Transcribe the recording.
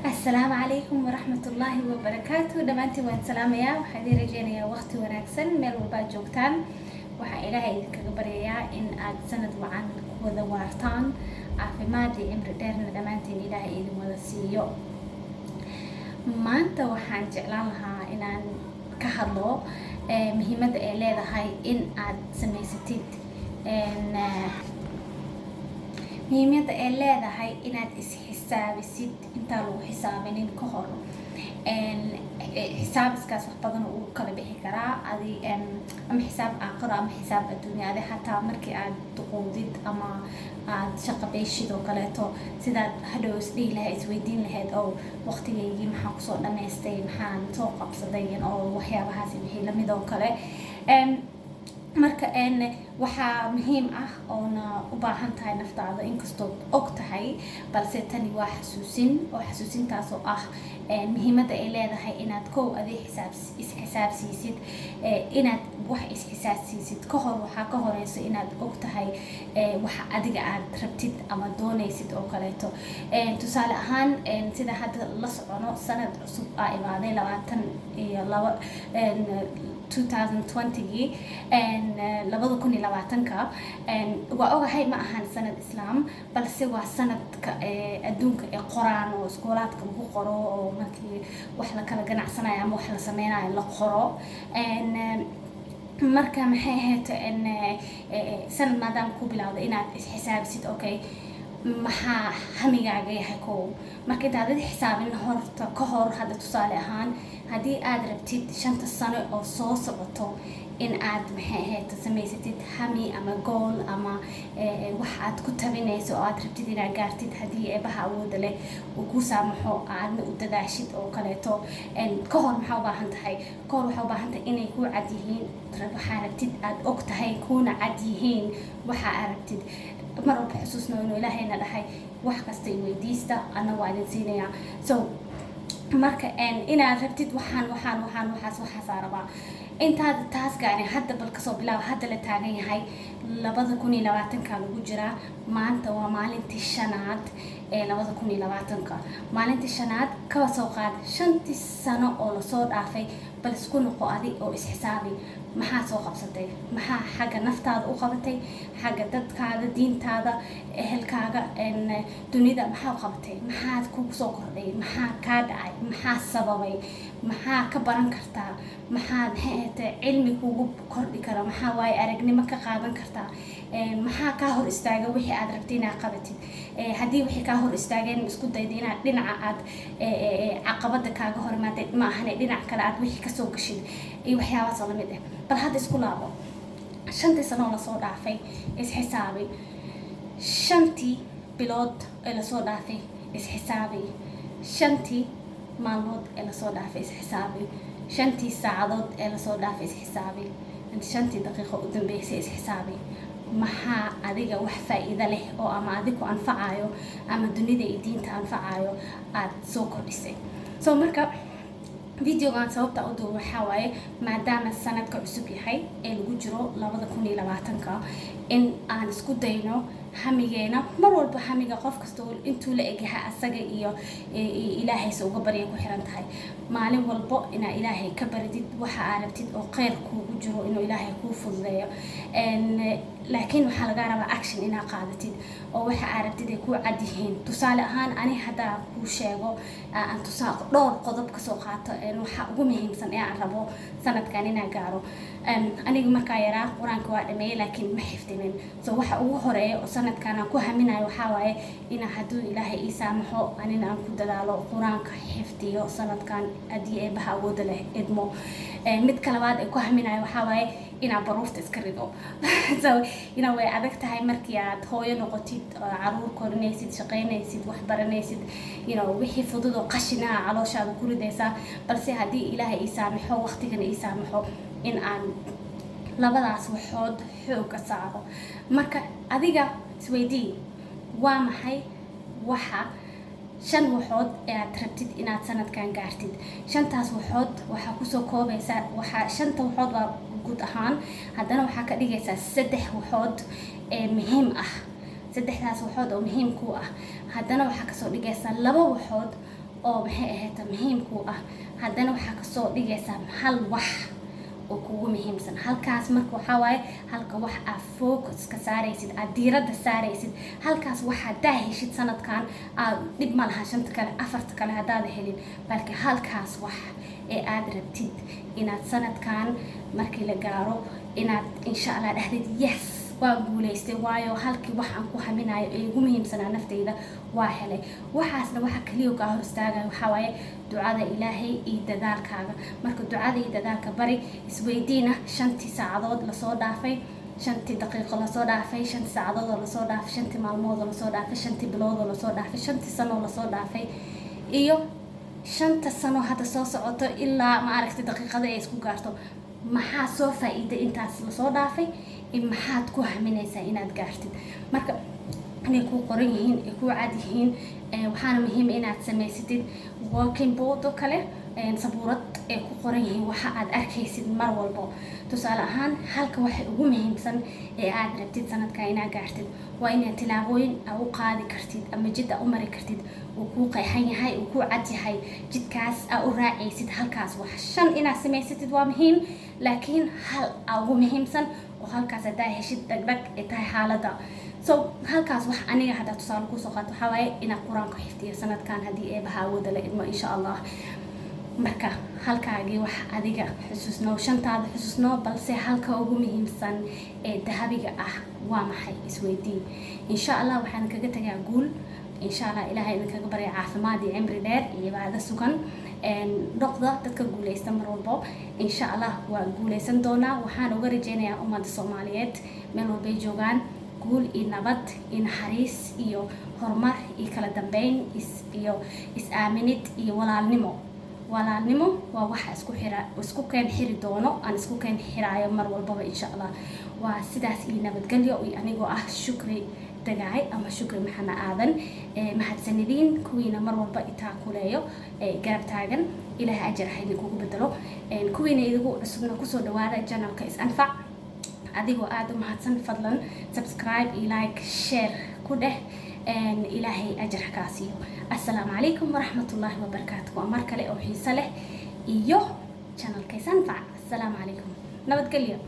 السلام عليكم ورحمة الله وبركاته. دمانتي وان سلاميا وحدي رجينا وقت وناكسن ميل والبا جوجتان waxaa ilaahay idinkaga baryayaa in aad sanad wacan wada waartaan caafimaad iyo cimri dheerna dhammaantiin ilaahay idin wada siiyo. Maanta waxaan jeclaan lahaa inaan ka hadlo muhiimadda ay leedahay in aad samaysatid muhiimadda ay leedahay inaad is-xisaabisid intaa lagu xisaabinin ka hor. xisaabiskaas wax badan uu kala bixi karaa adi ama xisaab aakhiro ama xisaab adduunya adi xataa markii aad duqowdid ama aad shaqo beeshid oo kaleeto sidaad hadhow isdhihi lahayd isweydiin lahayd oo waqtigaygii maxaan kusoo dhamaystay maxaan soo qabsaday oo waxyaabahaasi wixii lamid oo kale. marka waxaa muhiim ah oona u baahan tahay naftaada inkastoo og tahay balse tani waa xasuusintaas oo ah muhiimadda ay leedahay inaad kow adii is-xisaabsiisid inaad wax is-xisaabsiisid ka hor. waxaa ka horeysa inaad og tahay waxa adiga aad rabtid ama doonaysid oo kaleeto. tusaale ahaan sida hadda la socono sanad cusub aa imaaday 2020gii 2020ka waa ogahay ma ahan sanad islaam balse waa sanadka adduunka ee qoraan oo iskoolaadka lagu qoro oo markii wax la kala ganacsanayo ama wax la sameynayo la qoro. marka maxay ahayd sanad maadaama ku bilowda inaad is-xisaabisid okay maxaa hamigaaga yahay kow. marka intaad xisaabin horta ka hor hadda tusaale ahaan haddii aad rabtid 5 sano oo soo socoto in aad maxay ahayd samaysatid hami ama goal ama wax aad ku tabinayso oo aad rabtid inaad gaartid haddii eebaha awooda leh uu ku saamaxo aadna u dadaashid oo kaleeto. ka hor maxaa u baahan tahay ka hor waxaa u baahan tahay inay ku cad yihiin waxaa rabtid aad og tahay kuna cad yihiin waxa aad rabtid. mar walba xusuusno inuu ilaahayna dhahay wax kasta i weydiista ana waa idin siinayaa. so marka inaad rabtid waxaas rabaa intaad taas gaarin hadda bal kasoo bilaab hadda la taagan yahay 2020ka lagu jiraa. maanta waa maalintii 5aad ee 2020ka maalintii 5aad ka soo qaad 5 sano oo la soo dhaafay bal isku noqo adi oo is-xisaabi maxaa soo qabsatay maxaa xagga naftaada u qabatay xagga dadkaada diintaada ehelkaaga dunida maxaa u qabatay maxaad kugu soo kordhay maxaa kaa dhacay maxaa sababay maxaa ka baran kartaa maxaa cilmi kugu kordhi kara maxaa waaye aragnimo ka qaadan kartaa maxaa kaa hor istaaga wixii aad rabtay inaad qabatid. haddii wixii kaa hor istaageen isku dayda inaad dhinaca aad caqabada kaaga hor imaatay ma ahane dhinac kale aad wixii kasoo gashid iyo waxyaabahaas oo lamid ah. bal hadda isku laabo 5 sano oo lasoo dhaafay is-xisaabi 5 bilood ee lasoo dhaafay is-xisaabi 5 maalmood ee lasoo dhaafay is-xisaabi 5 saacadood ee lasoo dhaafay is-xisaabi 5 daqiiqo u dambeysay is-xisaabi maxaa adiga wax faa'iido leh oo ama adigu anfacayo ama dunida iyo diinta anfacayo aad soo kordhisay. so marka videogan sababta u duub waxaa waaye maadaama sanadka cusub yahay ee lagu jiro 2020ka in aan isku dayno hamigeena mar walba hamiga qof kasta intuu la egyahay asaga iyo ilaahaysa uga barya ku xiran tahay. maalin walbo inaa ilaahay ka baridid waxa aad rabtid oo khayr kuugu jiro inuu ilaahay kuu fududeeyo. laakiin waxaa laga rabaa action inaad qaadatid oo waxa aad rabtid ay ku cad yihiin. tusaale ahaan ani haddaan kuu sheego aan dhowr qodob kasoo qaato waxa ugu muhiimsan ee aan rabo sanadkan inaan gaaro. aniga markaa yaraa quraanka waa dhameeyay laakiin ma xifdinin. so waxa ugu horeeya oo sanadkan aan ku haminayo waxaa waaye in hadduu ilaahay ii saamaxo anina aan ku dadaalo quraanka xifdiyo sanadkan haddii eebaha awooda leh idmo. midka labaad ee ku haminayo waxaa waaye inaa baruurta iska rido. so way adag tahay markii aad hooyo noqotid caruur korinaysid shaqaynaysid wax baranaysid wixii fudud oo qashin ah calooshaada ku ridaysaa balse haddii ilaahay ii saamaxo waqtigana ii saamaxo in aan labadaas waxood xoog saaro. marka adiga isweydii waa maxay waxa 5 waxood ee aad rabtid inaad sanadkan gaartid. 5taas waxood waxaa kusoo koobaysaa waxaa 5ta waxood waa guud ahaan haddana waxaa ka dhigaysaa 3 waxood ee muhiim ah. 3daas waxood oo muhiim ku ah haddana waxaa kasoo dhigaysaa 2 waxood oo maxay ahayd muhiim ku ah haddana waxa ka soo dhigaysaa hal wax oo kugu muhiimsan halkaas marka waxa waaye halka wax aad focus ka saaraysid aad diiradda saaraysid halkaas waxa daahishid sanadkan aad dib ma laha shanta kale afarta kale hadaad helin balki halkaas wax ee aad rabtid inaad sanadkan markii la gaaro inaad insha Allah dhahdid yes waa guuleystay waayo halkii wax aan ku haminayo ee ugu muhiimsanaa naftayda waa helay waxaasna waxa kaliya ka hor istaagay waxa waaye ducada Ilaahay iyo dadaalkaaga marka ducada iyo dadaalka bari isweydiina 5 saacadood la soo dhaafay 5 daqiiqo la soo dhaafay 5 saacadood la soo dhaafay 5 maalmood la soo dhaafay 5 bilood la soo dhaafay 5 sano la soo dhaafay iyo 5 sano hada soo socoto ilaa ma aragtay daqiiqada ay isku gaarto maxaa soo faa'iido intaas la soo dhaafay in maxaad ku haminaysaa inaad gaartid marka inay ku qoran yihiin ay ku cad yihiin waxaana muhiim inaad samaysatid working board oo kale sabuurad ay ku qoran yihiin waxa aad arkaysid mar walba tusaale ahaan halka waxa ugu muhiimsan ee aad rabtid sanadka inaad gaartid waa inaad tilaabooyin u qaadi kartid ama jid u mari kartid oo ku qeexan yahay oo ku cad yahay jidkaas aad u raacaysid halkaas wax shan inaad samaysatid waa muhiim laakiin hal ugu muhiimsan oo halkaas aad heshid dagdag ee tahay xaaladda so halkaas wax aniga hada tusaale ku soo qaato waxa waaye inaad quraanka xifdiyo sanadkan hadii ay bahaawada la idmo insha Allah marka halkaagi wax adiga xusuusnoo shantaada xusuusnoo balse halka ugu muhiimsan ee dahabiga ah waa maxay isweydii insha Allah waxaan kaga tagaa guul insha Allah ilaahay idinkaga barya caafimaad iyo cimri dheer iyo baada sugan dhaqda dadka guuleysta mar walba insha Allah waa guuleysan doonaa waxaan uga rajeynayaa ummadda Soomaaliyeed meel walba ay joogaan guul iyo nabad iyo naxariis iyo horumar iyo kala dambeyn iyo is-aaminid iyo walaalnimo waa waxa isku keen xiri doono aan isku keen xiraayo mar walba insha Allah waa sidaas iyo nabadgelyo iyo anigoo ah Shukri Dagaay ama Shukri Maxamed Aadan mahadsanidin kuwiina mar walba itaa kuleeyo garab taagan ilaahay ajar hayni kugu bedelo kuwiina idigu cusubna ku soo dhawaada channelka is anfac adigoo aad u mahadsan fadlan subscribe iyo like share ku dheh ilaahay ajar ka siiyo assalaamu calaykum waraxmatullaahi wabarakaatuh mar kale oo xiiso leh iyo channelka is anfac assalaamu calaykum nabadgelyo